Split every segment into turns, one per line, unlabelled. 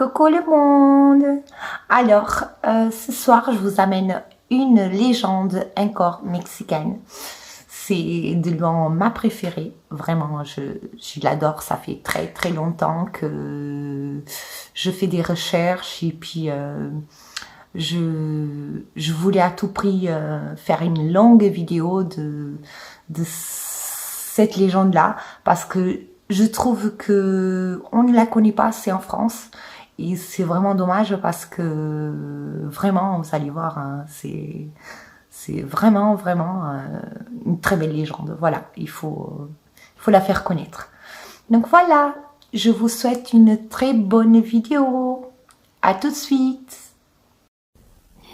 Coucou le monde! Alors, ce soir, je vous amène une légende encore mexicaine. C'est de loin ma préférée. Vraiment, je l'adore. Ça fait très très longtemps que je fais des recherches et puis je voulais à tout prix faire une longue vidéo de cette légende-là parce que je trouve que on ne la connaît pas assez en France. Et c'est vraiment dommage parce que vraiment, vous allez voir, hein, c'est vraiment une très belle légende. Voilà, il faut la faire connaître. Donc voilà, je vous souhaite une très bonne vidéo. À tout de suite.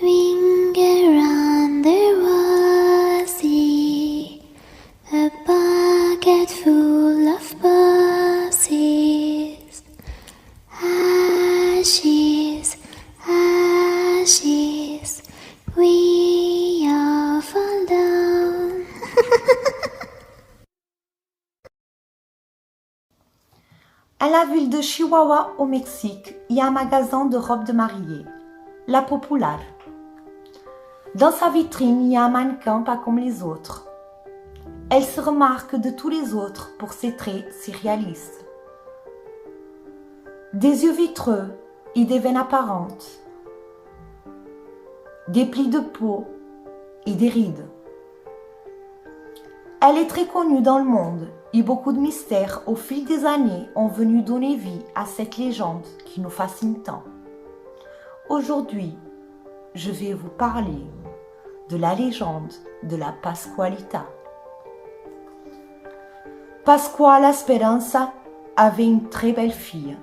Ring around the rosy, a bucket full of posies. Ashes, ashes, we all fall down.
À la ville de Chihuahua, au Mexique, il y a un magasin de robes de mariée, La Popular. Dans sa vitrine, il y a un mannequin pas comme les autres. Elle se remarque de tous les autres pour ses traits si réalistes. Des yeux vitreux et des veines apparentes, des plis de peau et des rides. Elle est très connue dans le monde et beaucoup de mystères au fil des années ont venu donner vie à cette légende qui nous fascine tant. Aujourd'hui, je vais vous parler de la légende de la Pascualita. Pascuala Esperanza avait une très belle fille,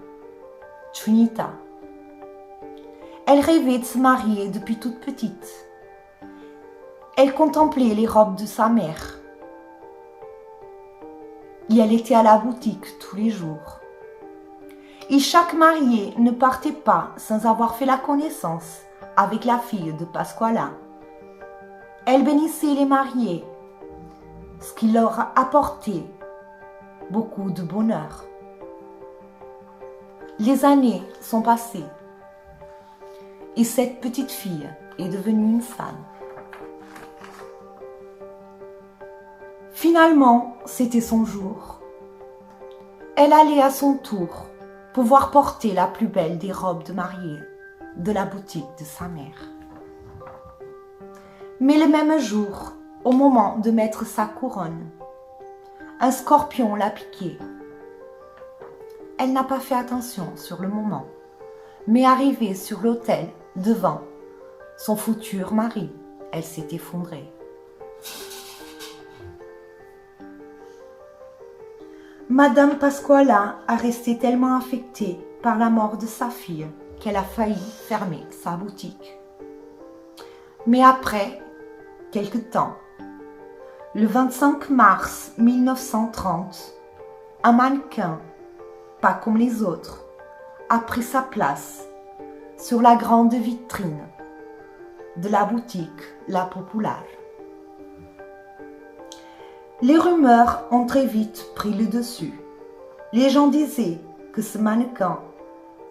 Chunita. Elle rêvait de se marier depuis toute petite. Elle contemplait les robes de sa mère. Et elle était à la boutique tous les jours. Et chaque mariée ne partait pas sans avoir fait la connaissance avec la fille de Pascuala. Elle bénissait les mariés, ce qui leur apportait beaucoup de bonheur. Les années sont passées et cette petite fille est devenue une femme. Finalement, c'était son jour. Elle allait à son tour pouvoir porter la plus belle des robes de mariée de la boutique de sa mère. Mais le même jour, au moment de mettre sa couronne, un scorpion l'a piquée. Elle n'a pas fait attention sur le moment, mais arrivée sur l'autel, devant son futur mari, elle s'est effondrée. Madame Pascuala a resté tellement affectée par la mort de sa fille qu'elle a failli fermer sa boutique. Mais après quelque temps, le 25 mars 1930, un mannequin pas comme les autres, a pris sa place sur la grande vitrine de la boutique La Popular. Les rumeurs ont très vite pris le dessus. Les gens disaient que ce mannequin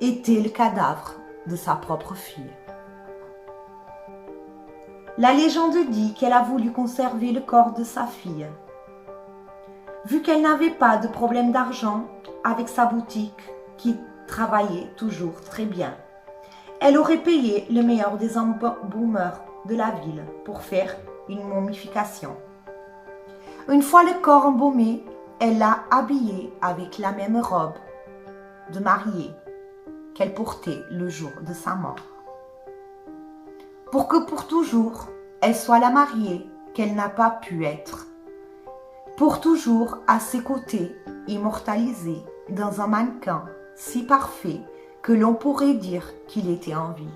était le cadavre de sa propre fille. La légende dit qu'elle a voulu conserver le corps de sa fille. Vu qu'elle n'avait pas de problème d'argent avec sa boutique qui travaillait toujours très bien, elle aurait payé le meilleur des embaumeurs de la ville pour faire une momification. Une fois le corps embaumé, elle l'a habillé avec la même robe de mariée qu'elle portait le jour de sa mort. Pour que pour toujours, elle soit la mariée qu'elle n'a pas pu être. Pour toujours à ses côtés, immortalisée dans un mannequin si parfait que l'on pourrait dire qu'il était en vie.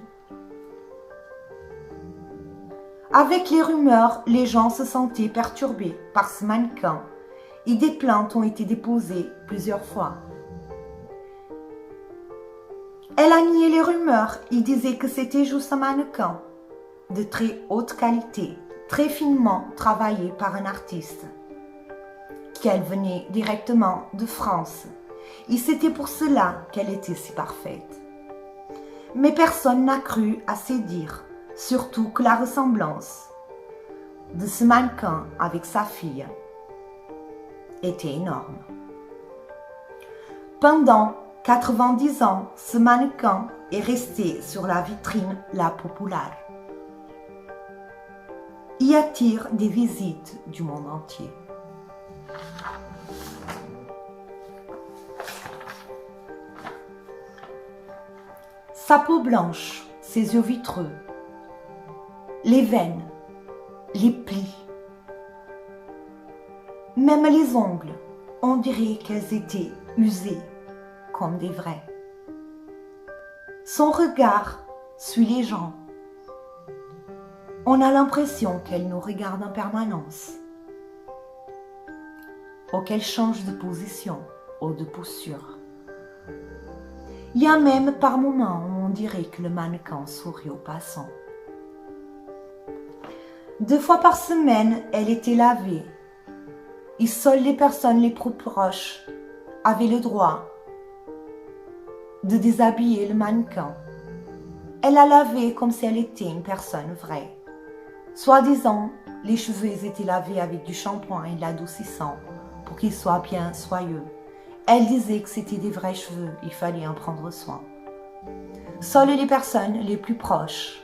Avec les rumeurs, les gens se sentaient perturbés par ce mannequin et des plaintes ont été déposées plusieurs fois. Elle a nié les rumeurs et disait que c'était juste un mannequin de très haute qualité, très finement travaillé par un artiste, qu'elle venait directement de France et c'était pour cela qu'elle était si parfaite. Mais personne n'a cru à ces dires, surtout que la ressemblance de ce mannequin avec sa fille était énorme. Pendant 90 ans, ce mannequin est resté sur la vitrine La Populaire. Il attire des visites du monde entier. Sa peau blanche, ses yeux vitreux, les veines, les plis, même les ongles, on dirait qu'elles étaient usées comme des vrais. Son regard suit les gens. On a l'impression qu'elle nous regarde en permanence, ou qu'elle change de position ou de posture. Il y a même par moments où on dirait que le mannequin sourit aux passants. 2 fois par semaine, elle était lavée. Et seules les personnes les plus proches avaient le droit de déshabiller le mannequin. Elle la lavait comme si elle était une personne vraie. Soi-disant, les cheveux étaient lavés avec du shampoing et de l'adoucissant pour qu'ils soient bien soyeux. Elle disait que c'était des vrais cheveux, il fallait en prendre soin. Seules les personnes les plus proches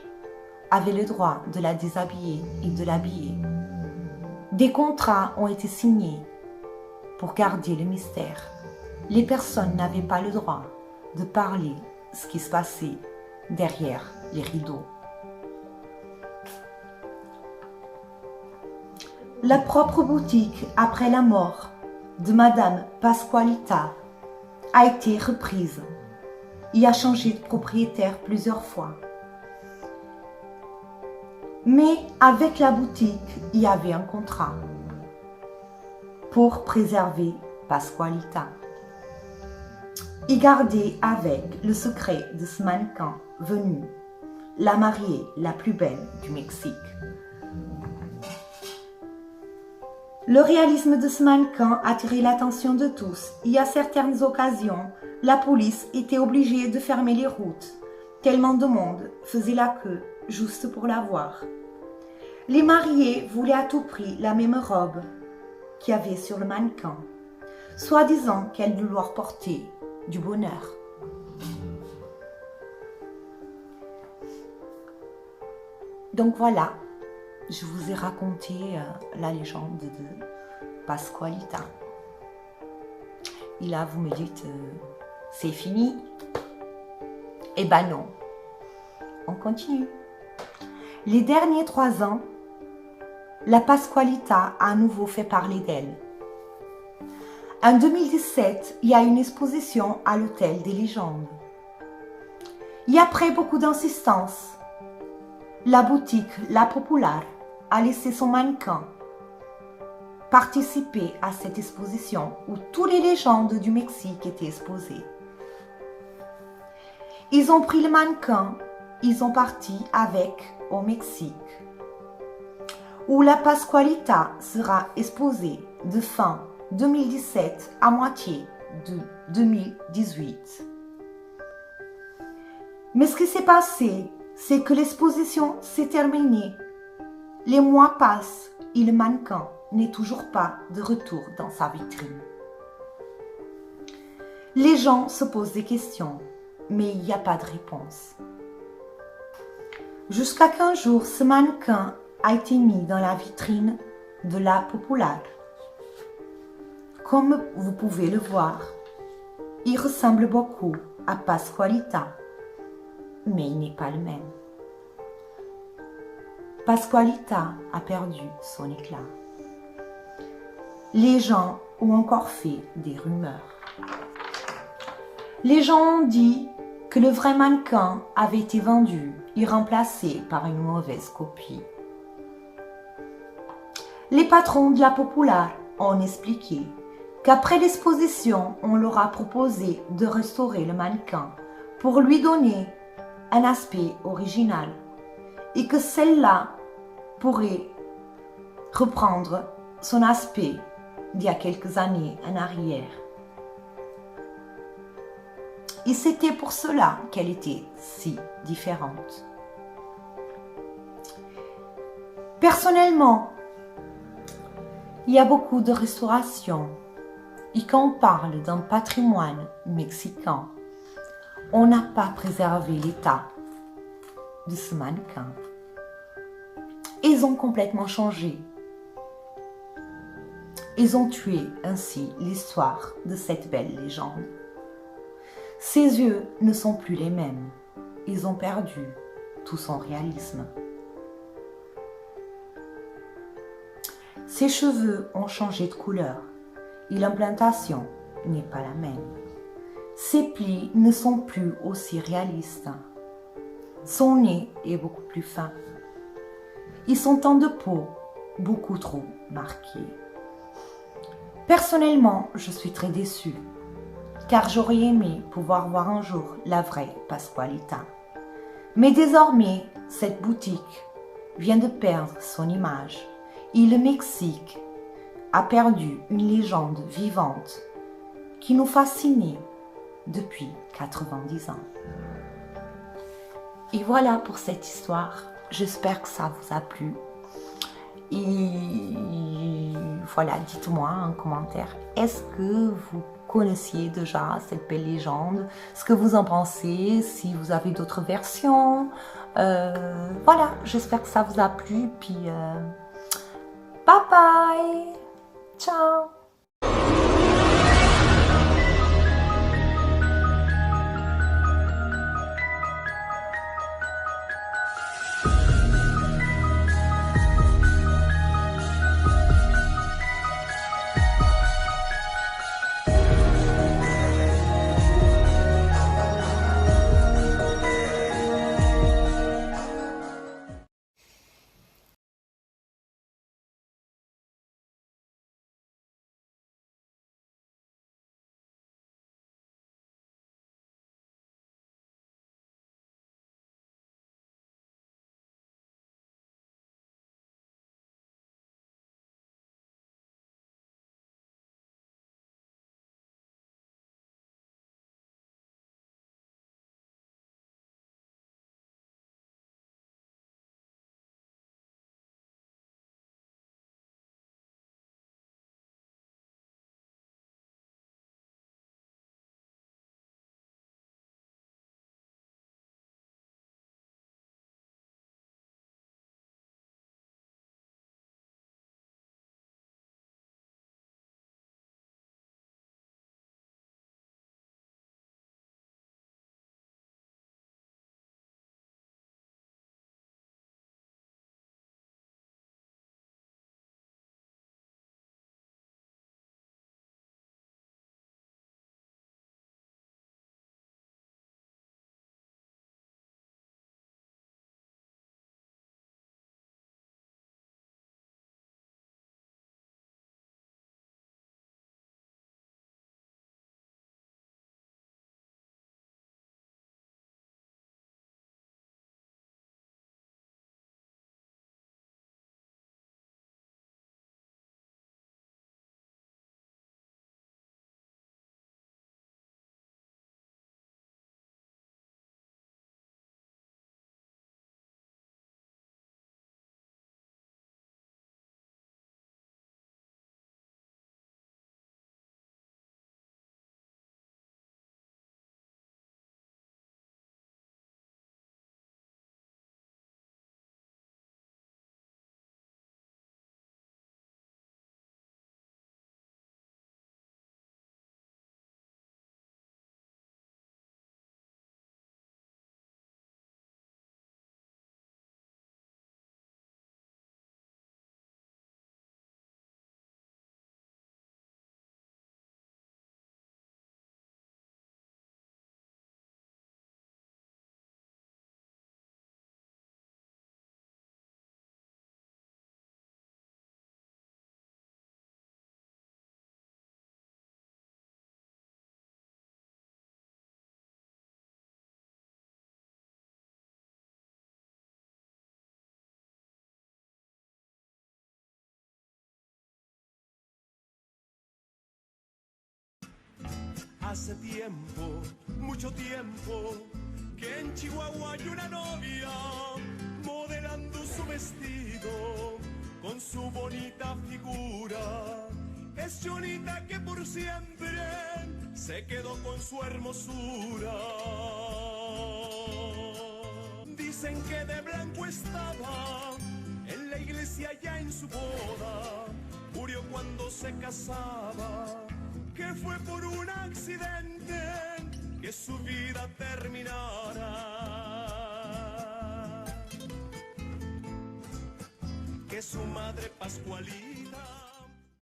avaient le droit de la déshabiller et de l'habiller. Des contrats ont été signés pour garder le mystère. Les personnes n'avaient pas le droit de parler de ce qui se passait derrière les rideaux. La propre boutique, après la mort de Madame Pasqualita, a été reprise. Il a changé de propriétaire plusieurs fois. Mais avec la boutique, il y avait un contrat pour préserver Pasqualita. Il gardait avec le secret de ce mannequin venu la mariée la plus belle du Mexique. Le réalisme de ce mannequin attirait l'attention de tous et à certaines occasions, la police était obligée de fermer les routes, tellement de monde faisait la queue juste pour la voir. Les mariés voulaient à tout prix la même robe qu'il y avait sur le mannequin, soi-disant qu'elle nous leur portait du bonheur. Donc voilà. Je vous ai raconté la légende de Pasqualita. Et là, vous me dites, c'est fini? Eh ben non, on continue. Les derniers 3 ans, la Pasqualita a à nouveau fait parler d'elle. En 2017, il y a une exposition à l'Hôtel des Légendes. Et après beaucoup d'insistance, la boutique La Populaire a laissé son mannequin participer à cette exposition où toutes les légendes du Mexique étaient exposées. Ils ont pris le mannequin, ils sont partis avec au Mexique, où la Pasqualita sera exposée de fin 2017 à moitié de 2018. Mais ce qui s'est passé, c'est que l'exposition s'est terminée. Les mois passent et le mannequin n'est toujours pas de retour dans sa vitrine. Les gens se posent des questions, mais il n'y a pas de réponse. Jusqu'à qu'un jour, ce mannequin a été mis dans la vitrine de La Populaire. Comme vous pouvez le voir, il ressemble beaucoup à Pasqualita, mais il n'est pas le même. Pasqualita a perdu son éclat. Les gens ont encore fait des rumeurs. Les gens ont dit que le vrai mannequin avait été vendu et remplacé par une mauvaise copie. Les patrons de La Populaire ont expliqué qu'après l'exposition, on leur a proposé de restaurer le mannequin pour lui donner un aspect original et que celle-là pourrait reprendre son aspect d'il y a quelques années en arrière. Et c'était pour cela qu'elle était si différente. Personnellement, il y a beaucoup de restauration. Et quand on parle d'un patrimoine mexicain, on n'a pas préservé l'état de ce mannequin. Ils ont complètement changé. Ils ont tué ainsi l'histoire de cette belle légende. Ses yeux ne sont plus les mêmes. Ils ont perdu tout son réalisme. Ses cheveux ont changé de couleur et l'implantation n'est pas la même. Ses plis ne sont plus aussi réalistes. Son nez est beaucoup plus fin. Et son teint de peau beaucoup trop marqué. Personnellement, je suis très déçue, car j'aurais aimé pouvoir voir un jour la vraie Pascualita. Mais désormais, cette boutique vient de perdre son image et le Mexique a perdu une légende vivante qui nous fascinait depuis 90 ans. Et voilà pour cette histoire. J'espère que ça vous a plu. Et voilà, dites-moi en commentaire, est-ce que vous connaissiez déjà cette belle légende? Ce que vous en pensez? Si vous avez d'autres versions? Voilà, j'espère que ça vous a plu. Puis, bye bye! Ciao!
Hace tiempo, mucho tiempo, que en Chihuahua hay una novia modelando su vestido con su bonita figura. Es Chonita que por siempre se quedó con su hermosura. Dicen que de blanco estaba en la iglesia ya en su boda. Murió cuando se casaba, que fue por un accidente que su vida terminara. Que su madre Pascualita